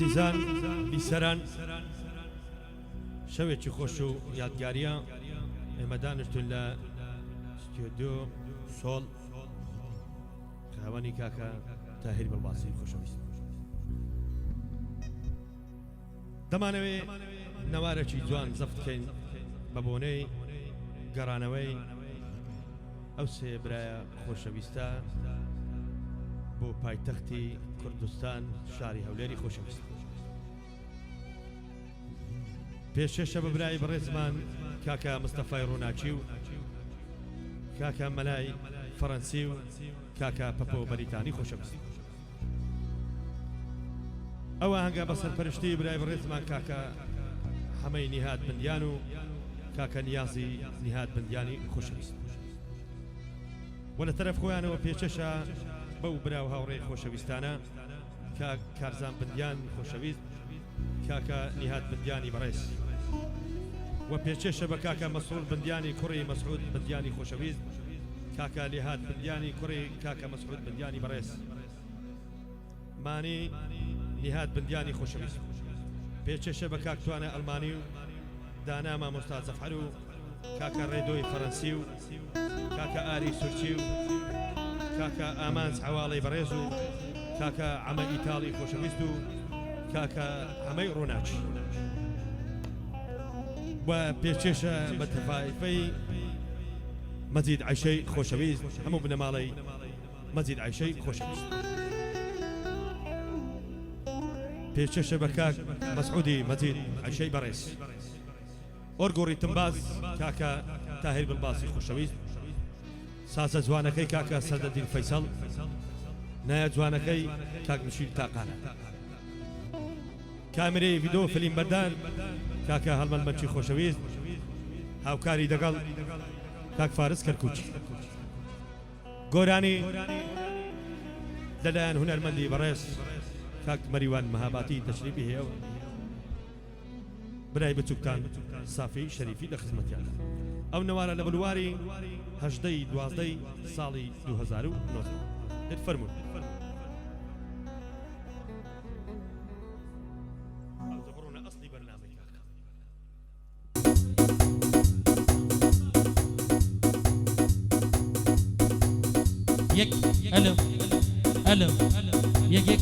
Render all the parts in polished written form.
عزیزان بیسەران شەوێکی خۆش و یادگاریە ئێمە دانیشتون لە ستودیۆ سۆڵ کاوانی کاکە تاهیر بەڵباسی خۆشەویست دەمانەوێت نەوارێکی جوان زەفت بکەین بە بۆنەی گەڕانەوەی ئەو سێ برایە خۆشەویستە بۆ پایتەختی کوردستان شاری هەولێری خۆشەویست پێشێشە بە برای بەڕێزمان کاکە مستەفای ڕووناچی و کاکە مەلای فەڕەنسی و کاکە پەپۆ بەریتانی خۆشەویست ئەوە هەنگا بە سەرپەرشتی برای بەڕێزمان کاکە حەمەی نیهاد بندیان و کاکە نیازی نیهاد بندیانی خۆشەویست وە لە تەرەف خۆیانەوە پێچەشە بەو براو هاوڕێی خۆشەویستانە کاک کارزان بندیان خۆشەویست کاکە نیهاد بندیانی بەڕێز و پێچێشە بە کاکە مەسعود بندیانی کوڕی مەسعود بندیانی خۆشەویست کاکە لێهات بندیانی کوڕی کاکە مەسعود بندیانی بەڕێز مانی نیهاد بندیانی خۆشەویست پێچێشە بە کاکتوانە ئەڵمانی و دانا مامۆستا زەفەر و کاکە ڕێدۆی فەڕەنسی و کاکە ئاری سورچی و کاکە ئامانز حواڵی بەڕێز و کاکە عەمە ئیتاڵی خۆشەویست و کاکە حەمەی ڕووناچی و پێچێشە بە تەفایفەی مەجید عەیشەی خۆشەویست هەموو بنەماڵەی مەجید عەیشەی خۆشەویست پێچێشە بە کاک مەسعودی مەجید عەیشەی بەڕێز ئۆرگۆڕی تنباز کاکە تاهیر بڵباسی خۆشەویست سازە جوانەکەی کاکە سەدەدین فەیسەڵ نایە جوانەکەی کاک مشیر تاقانە کامێرەی ڤیدۆ فلیم بەردان کاکە هەڵمەلمەچی خۆشەویست هاوکاری دەگەڵ کاک فارس کەرکوچی گۆرانی لەلایەن هونەرمەندی بەڕێز کاک مەریوان مەهاباتی تەشریفی هەیە و برای بچووکتان سافی شەریفی لە خزمەتیانە ئەو نەوارە لە بلواری 18/12 ساڵی 2009 دەفەرمون يك ألو ألو يك يك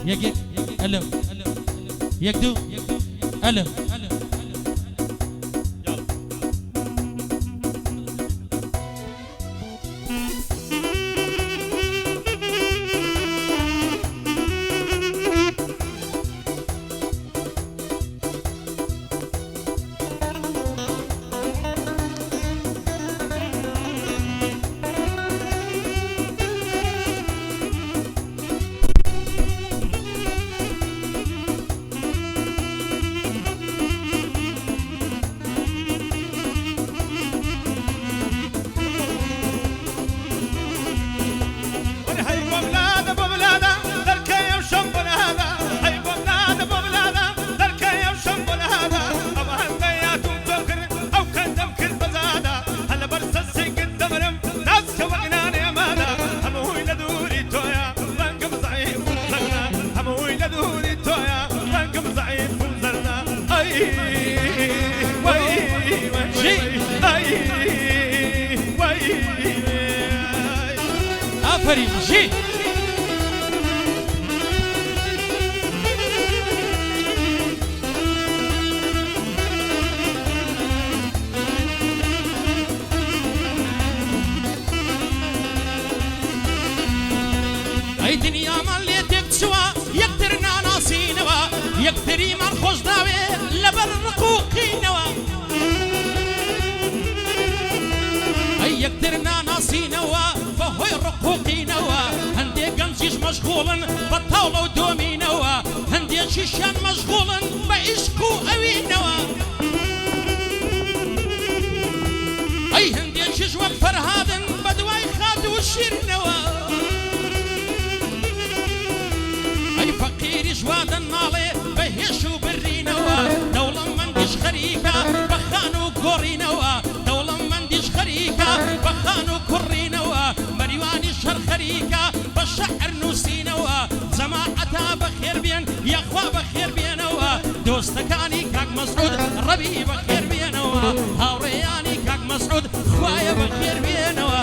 يك يك ألو يك دو ألو آفرین جی ای دنیا من لیتک چوا یکتر ناناسی نوا یکتری من خوش داوی لبر رقوقی نوا ای یکتر ناناسی نوا فهوی رقوقی نوا هندی گنجیش مشغولن بطاولة و دومی نوا هندی شیشان مشغولن با عشقو اوی نوا ای هندی شیش و جوادن ناڵێ بەهێش و برینەوە دەوڵەمەندیش خەریکە بەخان و گۆڕینەوە دەوڵەمەندیش خەریکە بەخان و کوڕینەوە مەریوانی شەر خەریکە بە شەعر نووسینەوە جەماعەتە بەخێر بێن یەخوا بەخێر بێنەوە دۆستەکانی کاک مەسعود ڕەبی بەخێر بێنەوە هاوڕێیانی کاک مەسعود خوایە بەخێر بێنەوە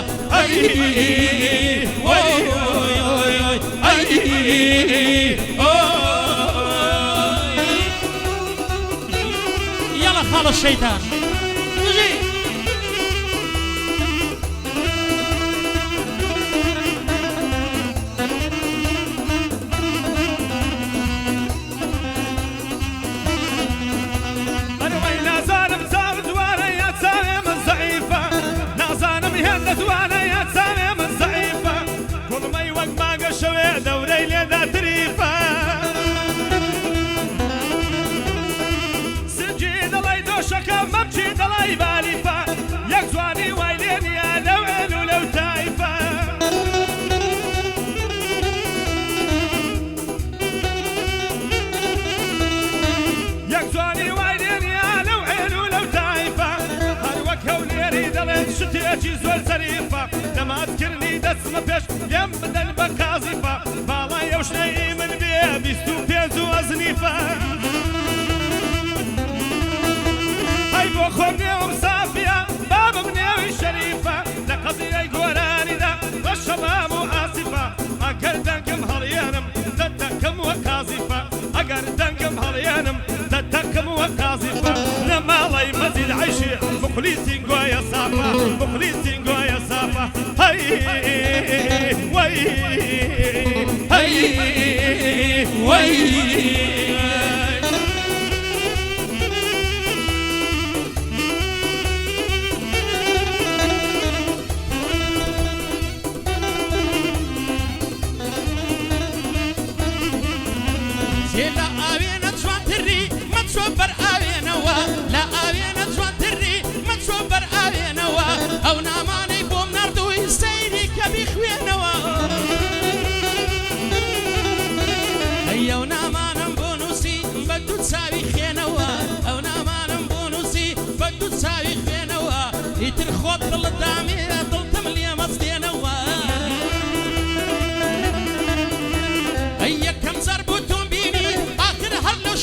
يلا خالص الشيطان نجي أنا وين زالم زاوت وانا يا سالم الزعيفة نازانم هندت وانا يا سالم الزعيفة كل ما يوق ما قشوي دوري لنا تريفة سجين الله يدوشك ما بجيد الله يباليفة يكزواني ويلين يا لو علو لو تايفة يكزواني ويلين يا لو علو لو تايفة هر وكو ليريد لين شتيجي زول سريفة لما تذكرني دسم بيش يم بدل بكازيفة بالا يوشني من بيه بيستو بيزو أزنيفة هاي بوخوني ومصافية بابا منيوي شريفة لقضية قوراني دا والشباب وآسفة أقر دنكم هاليانم تتكم وكازفة أقر دنكم هاليانم تتكم وكازفة لما الله يمزيد عيشي مخلصين قوية صافة مخلصين قوية صافة هاي وي هاي وي لا آوينا جوان تري ما تصبر آوينوا لا آوينا جوان تري ما تصبر آوينوا أو ناماني بوم نردوي سيري كبي خوينوا هيا ونامانم بونوسي بدو تساوي خينوا أو نامانم بونوسي بدو تساوي خينوا يترخوت ضل الدامي ضل تملي مصدينوا هيا كم زربوتون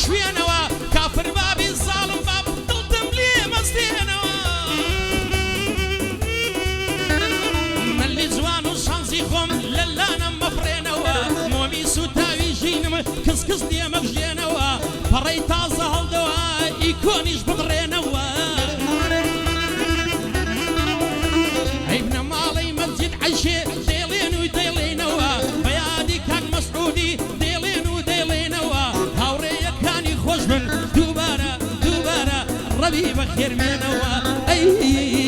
شوينوا كافر بابي الظالم باب ضلتم لي مصدينوا من اللي زوانو شانزيخم للانا مفرينوا مومي سوتاوي جينم كسكس دي مخجينوا فري تازا هالدوا يكونيش بضرينوا عيبنا مالي مسجد عيشي ديلين وديلينوا بيادي كان مسعودي ديلين وديلينوا خوش بن دوباره ربي بخير منوا اي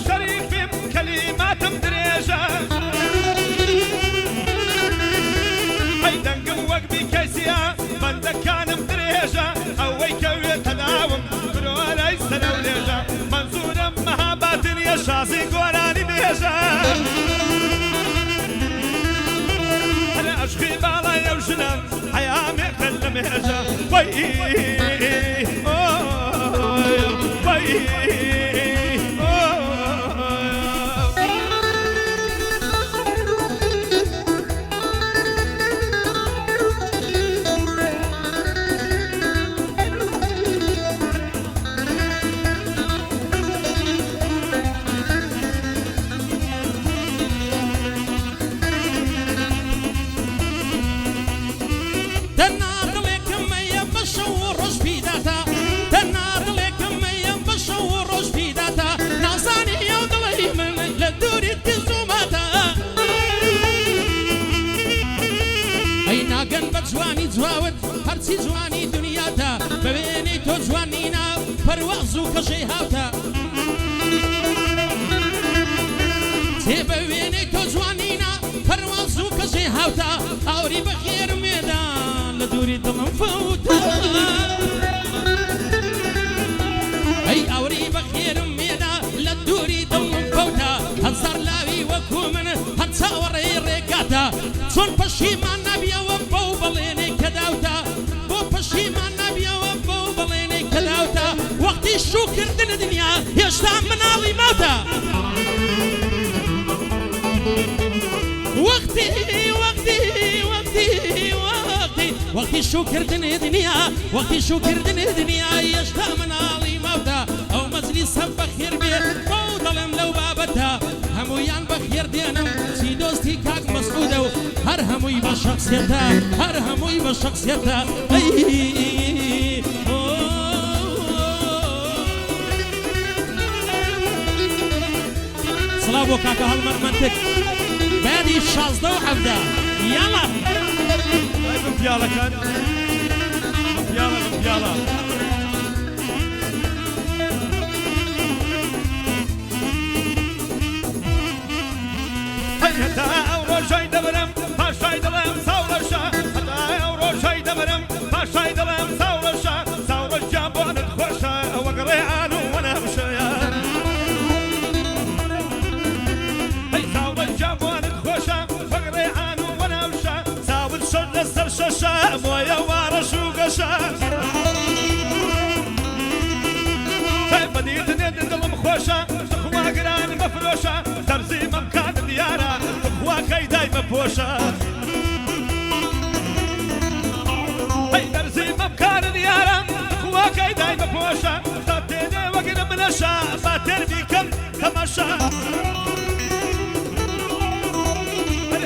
شريف كلمات مدريجة هاي دنقم وقبي كيسيا بندك كان مدريجة أوي كوي تداوم برولا يسنى وليجة منصورا مهابات يا شازي قولاني بيجة أنا أشخي بالا يوشنا حيامي كلم هجة وي وي دەناڵێکم مەیە بەشە و ڕۆژ پیداتە دەناڵێکم مەیە بەشە و ڕۆژ پیداتە نازانی ئەو دڵی من لە دووریت گزوماتە ئەی ناگەن بە جوانی جواوت هەرچی جوانی دنیاتە ببێنی تۆ جوانینە پەرواز و کەژەی هاوتە تێبەوێنێ تۆ جوانینە پەرواز و کەژەی هاوتە ئاوری بەخێر مێدا لە دووری دڵم فەوتە ئەی ئاوری بەخێرم مێدا لە دووری دڵم فەوتە هەزار لاوی وەکو من هەر چاوەڕێی ڕێگاتە چۆن پەشیمان نەبیەوە بەو بەڵێنەی کە داوتە بۆ پەشیمان نەبیەوە بەو بەڵێنەی کە داوتە وەختی شوکردن دنیا هێشتا مناڵی ماوتە وەختی شوکردنی دنیا وەختی شوکردنی دنیا هێشتا مناڵی ماوتە ئەو مەجلیس هەم بەخێر بێ بەو دەڵێم لەو بابەتە هەموویان بەخێر دێنم چی دۆستی کاک مەسعودە و هەر هەمووی بە شەخسیەتە هەر هەمووی بە شەخسیەتە سڵاو بۆ کاکە هەڵمەرمەندک بەیانی 16 و 17 یاڵا پیاڵەکان پیاڵە هەتا ئەو ڕۆژای دەبرم پاشای دڵێم ساوڕەشە هەتا ئەو ڕۆژای دەبرم پاشای دڵێم ساوڕەشە ساوڕەشە بۆنت خۆشە وەک ڕێعان و وەنەوشەیە هەی ساوڕەشە بۆنت خۆشە وەک ڕێعان و وەنەوشە ساوت شەر لەسەر شەشە بۆیە وارەش و گەشە بەدیتنێ دڵم خۆشە خواگران بەفرۆشە دەرزی مەمکان دیارە خواکەی دای بەپۆشە ئەی دەرزی مەمکان دیارە خواکەی دای بەپۆشە تا تێنێ وەگرم منەشە با تێربی کەم تەماشا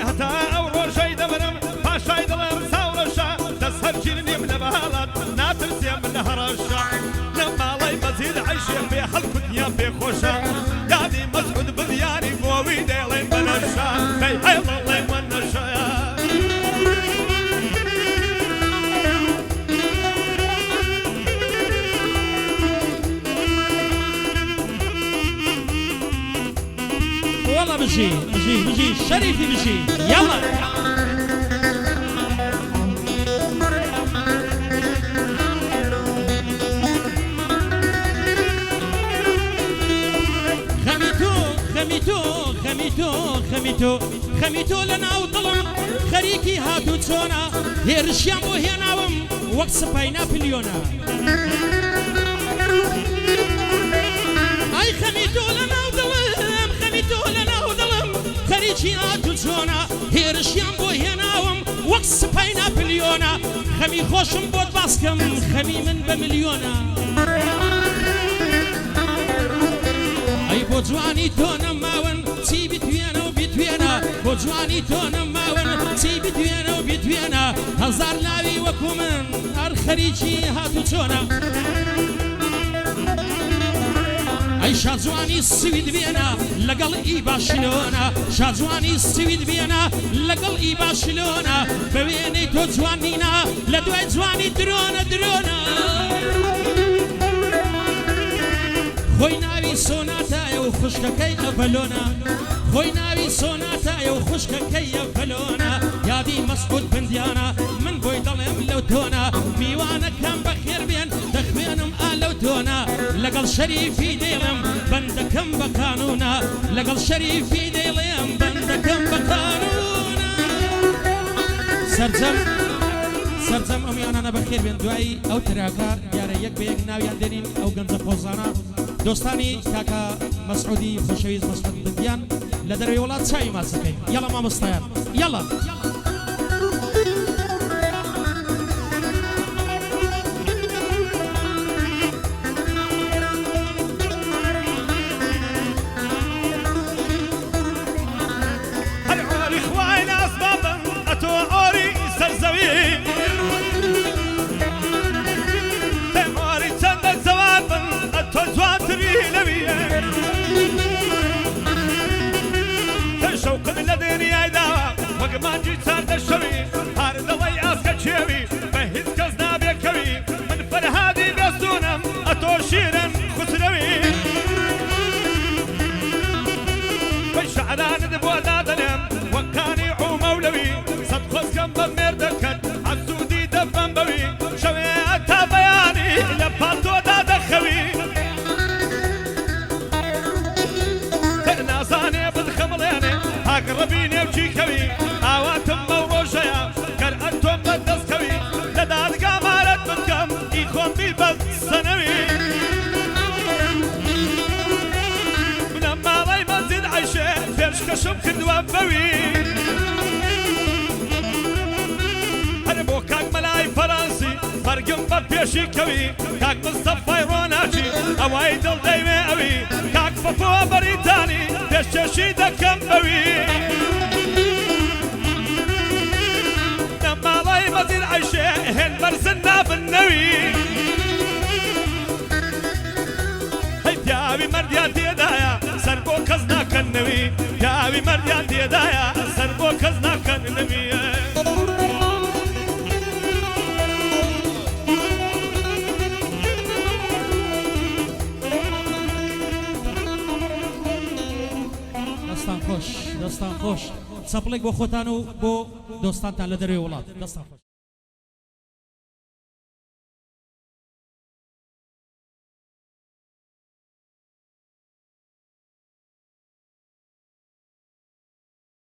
هەتا ئەو ڕۆژەی دەبرم پاشای دڵێم ساوڕەشە دەست هەرگیرنیم لە بەهاڵات ناترسێم لە هەڕەشە لە ماڵی مەزید عەیشێ پێ هەڵکوتنیا پێ خۆشە یادی مەسعود بڤیانی بۆوی دێڵێن بەنەشە پێی هەیڵەڵێن وەنەشەیە وەڵا بژی شەریفی بژی یاڵا خەمیتۆ لە ناو دڵم خەریکی هاتوو چۆنە هێرشیان بۆ هێناوم وەک سپای ناپلیۆنە ئای خەمیتۆ لە ناو دڵم خەمیتۆ لە ناو دڵم خەریکی هاتوو چۆنە هێرشیان بۆ هێناوم وەک سپای ناپلیۆنە خەمی خۆشم بۆت باسکەم خەمی من بە ملیۆنە ئەی بۆ جوانی تۆ نەماون چی بتوێنە و بتوێنە بۆ جوانی تۆ نەماون چی بتوێنە و بتوێنە هەزار لاوی وەکو من هەر خەریکی هاتوو چۆنە ئەی شاجوانی سوید بێنە لەگەڵ ئی باشلۆنە شاجوانی سوید بێنە لەگەڵ ئی باشلۆنە بەوێنەی تۆ جوانینە لە دوای جوانی درۆنە خۆی ناوی سۆناتایە و خوشکەکەی ئەڤەلۆنە خۆی ناوی سۆناتایە و خوشکەکەی ئەڤەلۆنە یادی مەسعود بندیانە من بۆی دەڵێم لەو تۆنە میوانەکەم بەخێر بێن دەخوێنم ئالەو تۆنە لەگەڵ شەریفی دێڵێم بەندەکەم بە قانونە لەگەڵ شەریفی دێڵێم بەندەکەم بە قانونە سەرجەم ئەمیانانە بەخێر بێن دوایی ئەو تراکە دیارە یەک بە یەک ناویان دێنین ئەو گەنجە پۆزانە دۆستانی کاکە مەسعودی خۆشەویست مەسعود بندیان لە دەروی وڵات چاوی ماسەکەین یاڵا مامۆستایان یاڵا هەر عۆری خوای ناسبابم ئەتۆ ئۆری سەرزەوی شێوی بە هیچ کەس نابێکەوی من فەرهادی بێستونم ئەتۆ شیرن خوسرەوی بە شعرانت بۆ دادەنێم وەکانی عومەولەوی سەد خۆزگەم بە مێردەکەن عەسوودی دەبەم بەوی شەوێ ئەتا بەیانی لە پاتۆدا دەخەوی تەر نازانێ بدخەمڵێنێ هاگڕەبی نێوچی کەوی ئاواتم بەو ڕۆژەیە کەر ئەتۆم بەدەستکەوی لە دادگا مارەت بکەم ئی خۆم بی بە سەنەوی منە ماڵای مەنزیل عەیشێ پێشکەشم کردووە بەوی هەر بۆ کاک مەلای فەڕەنسی بەرگم بە پێشی کەوی کاک مستەفای ڕۆناچی ئەوای دڵ دەیوێ ئەوی کاک فەفۆ بەریتانی پێشکەشی دەکەم بەوی لە ماڵای مەنزیل عەیشێ هێن بەرزن نابنەوی هەی پیاوی مەردیان تێدایە سەر بۆ کەس ناکەنەوی پیاوی مەردیان تێدایە سەر بۆ کەس ناکەنەوی دەستان خۆش چەپڵێک بۆ خۆتان و بۆ دۆستانتان لە دەروێ وڵات دەستان خۆش